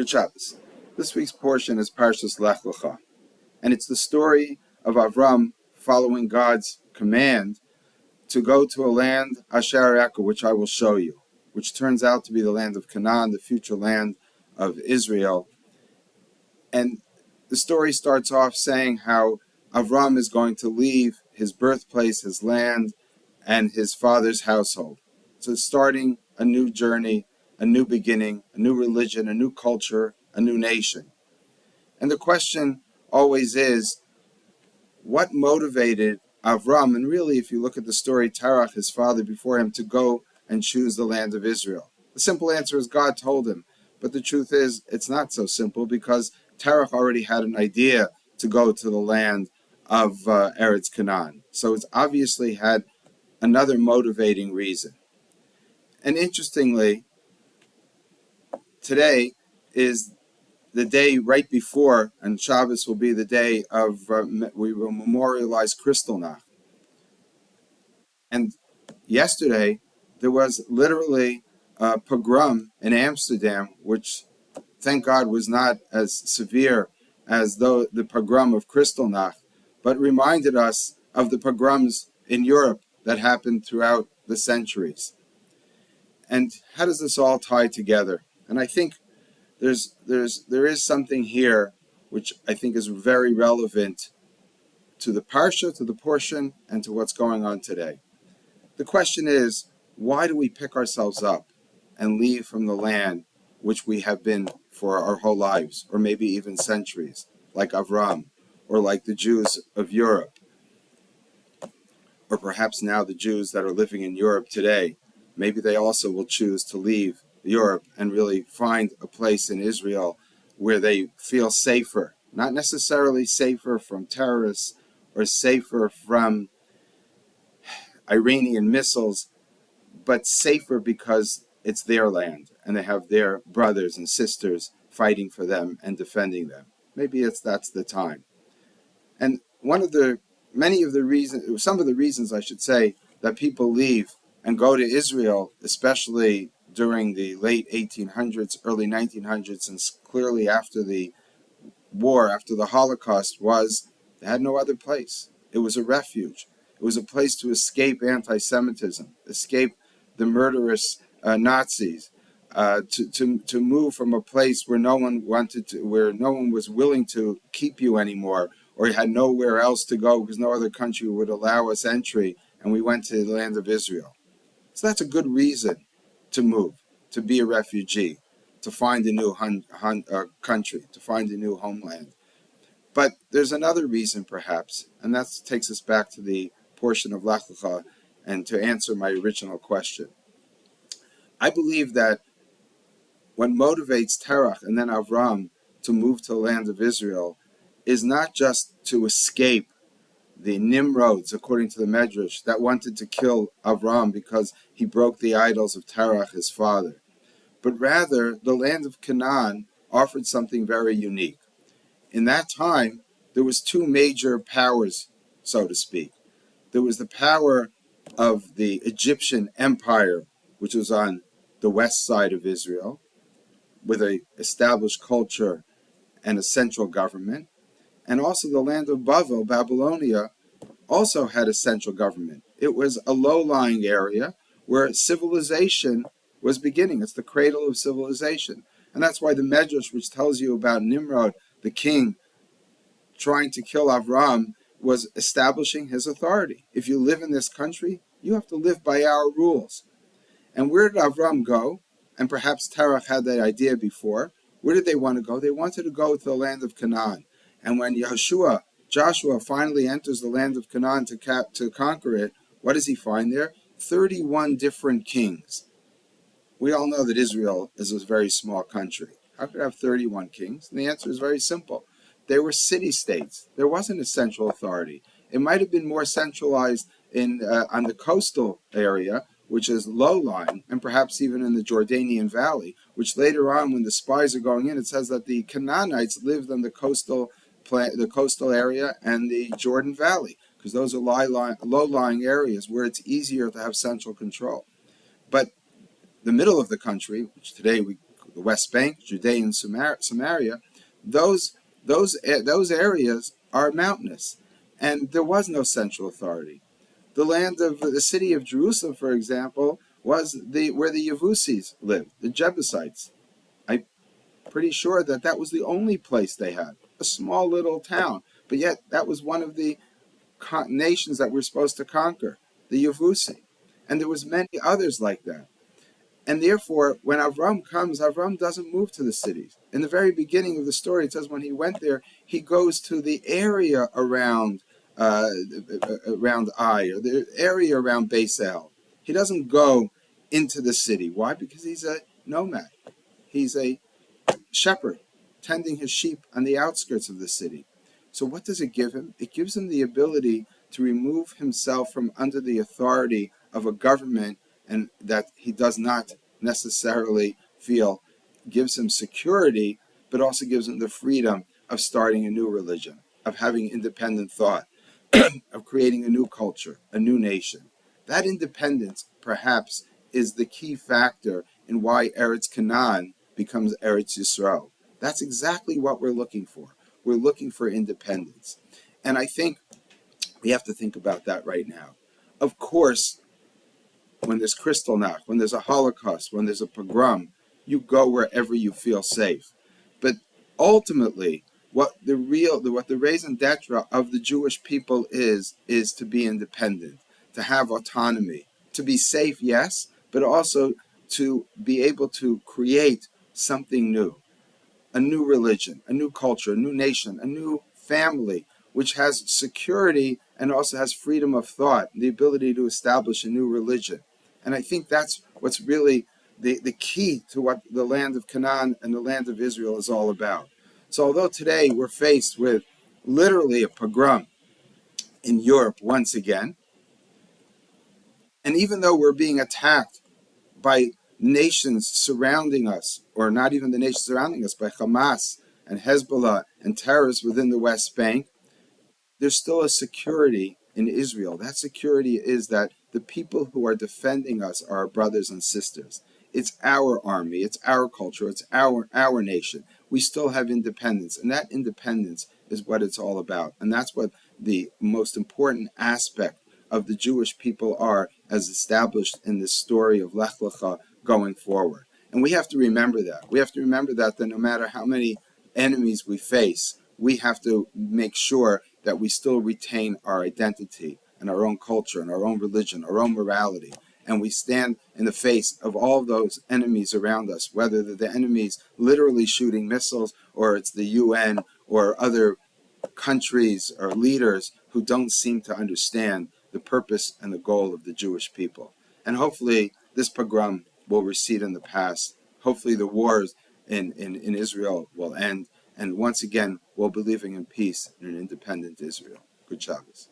Good Shabbos. This week's portion is Parshas Lech Lecha, and it's the story of Avram following God's command to go to a land, Asher Eka, which I will show you, which turns out to be the land of Canaan, the future land of Israel. And the story starts off saying how Avram is going to leave his birthplace, his land, and his father's household. So it's starting a new journey, a new beginning, a new religion, a new culture, a new nation. And the question always is, what motivated Avram, and really if you look at the story, Terach, his father before him, to go and choose the land of Israel? The simple answer is God told him. But the truth is, it's not so simple, because Terach already had an idea to go to the land of Eretz Canaan. So it's obviously had another motivating reason. And interestingly, today is the day right before, and Shabbos will be the day of, we will memorialize Kristallnacht. And yesterday, there was literally a pogrom in Amsterdam, which, thank God, was not as severe as though the pogrom of Kristallnacht, but reminded us of the pogroms in Europe that happened throughout the centuries. And how does this all tie together? And I think there is something here which I think is very relevant to the parsha, to the portion, and to what's going on today. The question is, why do we pick ourselves up and leave from the land which we have been for our whole lives, or maybe even centuries, like Avram, or like the Jews of Europe, or perhaps now the Jews that are living in Europe today? Maybe they also will choose to leave Europe and really find a place in Israel where they feel safer, not necessarily safer from terrorists or safer from Iranian missiles, but safer because it's their land and they have their brothers and sisters fighting for them and defending them. Maybe that's the time. And some of the reasons I should say that people leave and go to Israel, especially during the late 1800s, early 1900s, and clearly after the war, after the Holocaust, was they had no other place. It was a refuge. It was a place to escape anti-Semitism, escape the murderous Nazis, to move from a place where no one was willing to keep you anymore, or you had nowhere else to go because no other country would allow us entry, and we went to the land of Israel. So that's a good reason to move, to be a refugee, to find a new country, to find a new homeland. But there's another reason, perhaps, and that takes us back to the portion of Lech Lecha and to answer my original question. I believe that what motivates Terach and then Avram to move to the land of Israel is not just to escape the Nimrods, according to the Medrash, that wanted to kill Avram because he broke the idols of Terach, his father, but rather the land of Canaan offered something very unique. In that time, there was two major powers, so to speak. There was the power of the Egyptian Empire, which was on the west side of Israel, with an established culture and a central government, and also the land of Bavel, Babylonia, also had a central government. It was a low-lying area where civilization was beginning. It's the cradle of civilization. And that's why the Medrash, which tells you about Nimrod, the king, trying to kill Avram, was establishing his authority. If you live in this country, you have to live by our rules. And where did Avram go? And perhaps Terach had that idea before. Where did they want to go? They wanted to go to the land of Canaan. And when Joshua finally enters the land of Canaan to conquer it, what does he find there? 31 different kings. We all know that Israel is a very small country. How could it have 31 kings? And the answer is very simple. They were city-states. There wasn't a central authority. It might have been more centralized on the coastal area, which is low-lying, and perhaps even in the Jordanian Valley, which later on, when the spies are going in, it says that the Canaanites lived on the coastal area and the Jordan Valley, because those are low-lying areas where it's easier to have central control. But the middle of the country, which today we the West Bank, Judea and Samaria, those areas are mountainous, and there was no central authority. The land of the city of Jerusalem, for example, was where the Yevusis lived, the Jebusites. I'm pretty sure that that was the only place they had, a small little town, but yet that was one of the nations that we're supposed to conquer, the Yevusi. And there was many others like that. And therefore, when Avram comes, Avram doesn't move to the cities. In the very beginning of the story, it says when he went there, he goes to the area around Ai, or the area around Beis El. He doesn't go into the city. Why? Because he's a nomad. He's a shepherd tending his sheep on the outskirts of the city. So what does it give him? It gives him the ability to remove himself from under the authority of a government, and that he does not necessarily feel gives him security, but also gives him the freedom of starting a new religion, of having independent thought, of creating a new culture, a new nation. That independence, perhaps, is the key factor in why Eretz Canaan becomes Eretz Yisrael. That's exactly what we're looking for. We're looking for independence. And I think we have to think about that right now. Of course, when there's Kristallnacht, when there's a Holocaust, when there's a pogrom, you go wherever you feel safe. But ultimately, what the raison d'etre of the Jewish people is to be independent, to have autonomy, to be safe, yes, but also to be able to create something new, a new religion, a new culture, a new nation, a new family, which has security and also has freedom of thought, the ability to establish a new religion. And I think that's what's really the key to what the land of Canaan and the land of Israel is all about. So although today we're faced with literally a pogrom in Europe once again, and even though we're being attacked by nations surrounding us, or not even the nations surrounding us, by Hamas and Hezbollah and terrorists within the West Bank, there's still a security in Israel. That security is that the people who are defending us are our brothers and sisters. It's our army, it's our culture, it's our nation. We still have independence, and that independence is what it's all about. And that's what the most important aspect of the Jewish people are, as established in this story of Lech Lecha going forward. And we have to remember that. We have to remember that no matter how many enemies we face, we have to make sure that we still retain our identity and our own culture and our own religion, our own morality. And we stand in the face of all those enemies around us, whether they're the enemies literally shooting missiles, or it's the UN or other countries or leaders who don't seem to understand the purpose and the goal of the Jewish people. And hopefully this pogrom will recede in the past. Hopefully the wars in Israel will end. And once again, we'll be living in peace in an independent Israel. Good Shabbos.